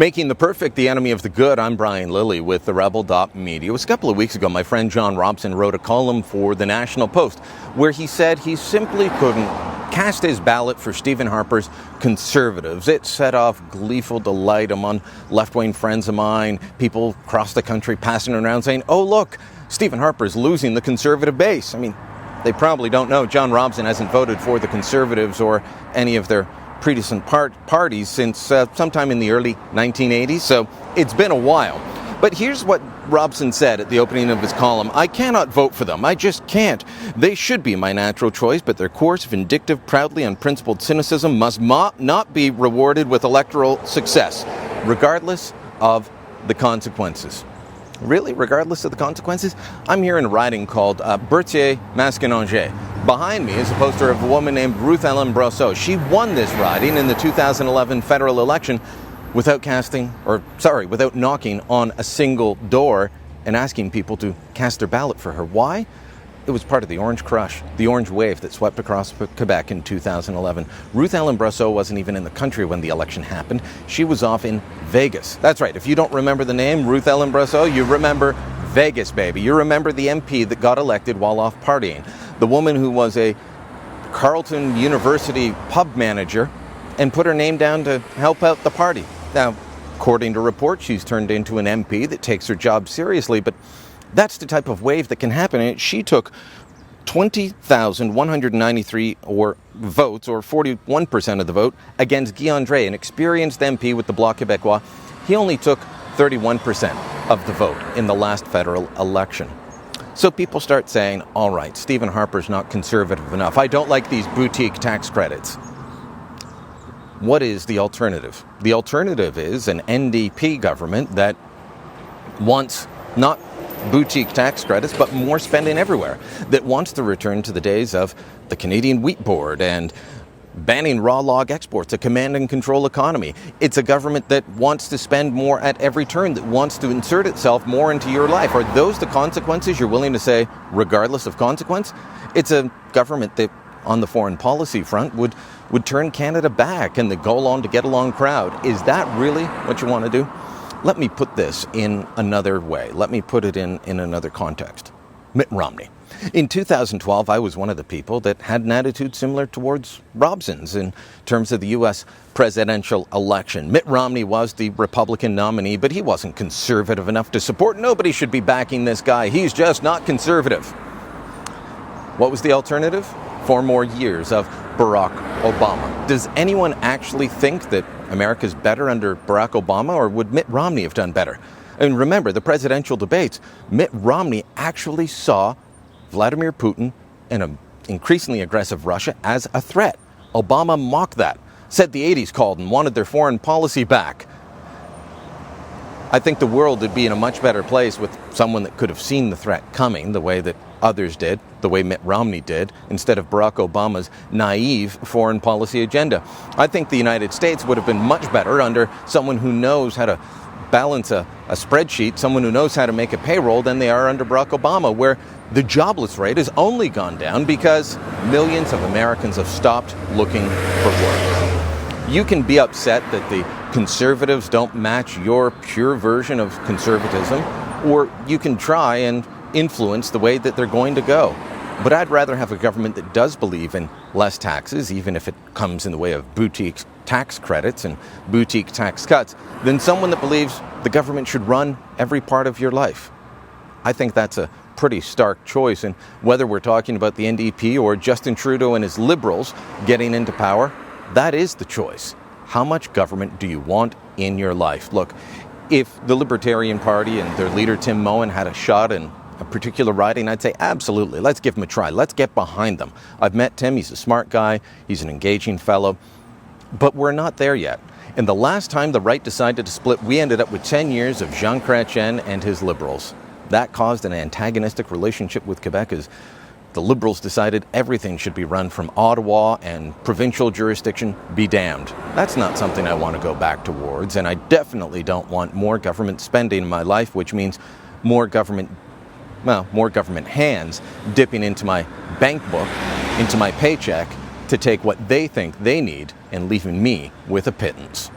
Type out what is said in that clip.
Making the perfect the enemy of the good. I'm Brian Lilley with TheRebel.Media. It was a couple of weeks ago my friend John Robson wrote a column for the National Post where he said he simply couldn't cast his ballot for Stephen Harper's Conservatives. It set off gleeful delight among left-wing friends of mine, people across the country passing around saying, oh look, Stephen Harper's losing the Conservative base. I mean, they probably don't know John Robson hasn't voted for the Conservatives or any of their predecessor parties since sometime in the early 1980s, so it's been a while. But here's what Robson said at the opening of his column. I cannot vote for them. I just can't. They should be my natural choice, but their coarse, vindictive, proudly unprincipled cynicism must not be rewarded with electoral success, regardless of the consequences. Really? Regardless of the consequences? I'm here in a riding called Berthier-Masconanger. Behind me is a poster of a woman named Ruth Ellen Brosseau. She won this riding in the 2011 federal election without knocking on a single door and asking people to cast their ballot for her. Why? It was part of the Orange Crush, the Orange Wave that swept across Quebec in 2011. Ruth Ellen Brosseau wasn't even in the country when the election happened. She was off in Vegas. That's right. If you don't remember the name Ruth Ellen Brosseau, you remember Vegas, baby. You remember the MP that got elected while off partying. The woman who was a Carleton University pub manager and put her name down to help out the party. Now, according to reports, she's turned into an MP that takes her job seriously, but that's the type of wave that can happen. And she took 20,193 votes, or 41% of the vote, against Guy André, an experienced MP with the Bloc Québécois. He only took 31% of the vote in the last federal election. So people start saying, all right, Stephen Harper's not conservative enough. I don't like these boutique tax credits. What is the alternative? The alternative is an NDP government that wants not boutique tax credits, but more spending everywhere, that wants to return to the days of the Canadian Wheat Board and banning raw log exports, a command and control economy. It's a government that wants to spend more at every turn, that wants to insert itself more into your life. Are those the consequences you're willing to say, regardless of consequence? It's a government that, on the foreign policy front, would turn Canada back and the go-along to get-along crowd. Is that really what you want to do? Let me put this in another way. Let me put it in another context. Mitt Romney. In 2012, I was one of the people that had an attitude similar towards Robson's in terms of the U.S. presidential election. Mitt Romney was the Republican nominee, but he wasn't conservative enough to support. Nobody should be backing this guy. He's just not conservative. What was the alternative? 4 more years of Barack Obama. Does anyone actually think that America's better under Barack Obama, or would Mitt Romney have done better? And remember, the presidential debates, Mitt Romney actually saw Vladimir Putin and an increasingly aggressive Russia as a threat. Obama mocked that, said the 80s called and wanted their foreign policy back. I think the world would be in a much better place with someone that could have seen the threat coming the way that others did, the way Mitt Romney did, instead of Barack Obama's naive foreign policy agenda. I think the United States would have been much better under someone who knows how to balance a spreadsheet, someone who knows how to make a payroll, than they are under Barack Obama, where the jobless rate has only gone down because millions of Americans have stopped looking for work. You can be upset that the conservatives don't match your pure version of conservatism, or you can try and influence the way that they're going to go. But I'd rather have a government that does believe in less taxes, even if it comes in the way of boutique tax credits and boutique tax cuts, than someone that believes the government should run every part of your life. I think that's a pretty stark choice, and whether we're talking about the NDP or Justin Trudeau and his Liberals getting into power, that is the choice. How much government do you want in your life? Look, if the Libertarian Party and their leader Tim Moen had a shot in a particular riding, I'd say absolutely, let's give them a try. Let's get behind them. I've met Tim, he's a smart guy, he's an engaging fellow, but we're not there yet. And the last time the right decided to split, we ended up with 10 years of Jean Chrétien and his Liberals. That caused an antagonistic relationship with Quebec as the Liberals decided everything should be run from Ottawa and provincial jurisdiction be damned. That's not something I want to go back towards, and I definitely don't want more government spending in my life, which means more government hands dipping into my bank book, into my paycheck, to take what they think they need and leaving me with a pittance.